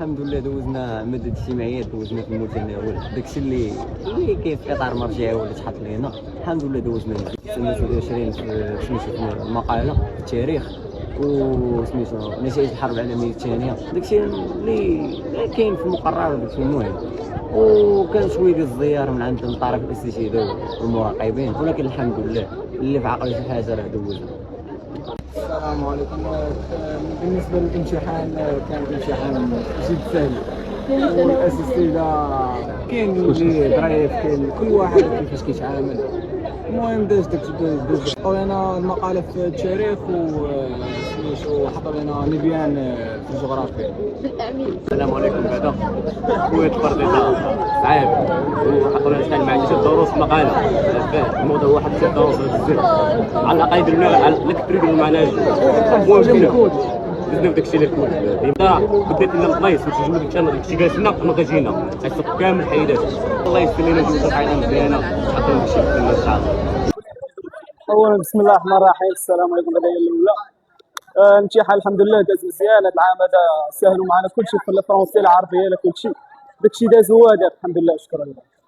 الحمد لله دوزنا مدة اجتماعيات، دوزنا في المتناول داكشي اللي كاين في اطار مرجعي ولا تحط لينا. الحمد لله دوزنا سميتو 20 في سميتو في المقالة في التاريخ، وسميتو نتائج الحرب العالمية الثانية، داكشي اللي كاين في المقرر وداكشي المهم. وكان شويه ديال الزيار من عند طرف الاستشهاد والمراقبين، ولكن الحمد لله اللي في عقل شي حاجه راه دوزنا. السلام عليكم. بالنسبة للامتحان كان امتحان جد سهل، والأسئلة كاين اللي ظريف، كاين كل واحد كيفاش كيتعامل. المهم داز حطوا لنا المقالة في التاريخ وسميتو حطوا لنا نبيان في الجغرافيا. السلام عليكم. بعدا خويا الفرضيطه صعيب، وحطوا لنا شحال معنا 6 دروس مقاله. الموضوع هو واحد 6 دروس بزاف، على الاقل يديروا لنا الكتريك المعنى. المهم بزاف داكشي اللي كود ديما بدات لنا البلايص باش نجيو داكشي جالسنا ما جينا السوق كامل حيدات. الله يسر لنا جوج حاجه مزيانه حطوا لنا شي في الصعب. اولا بسم الله الرحمن الرحيم. السلام عليكم. بدايه الاولى الامتحان الحمد لله داز مزيان. هذا العام هذا سهلوا معنا كلشي في الفرنسي العربيه لا كلشي داكشي داز هو هذا الحمد لله. شكرا لله.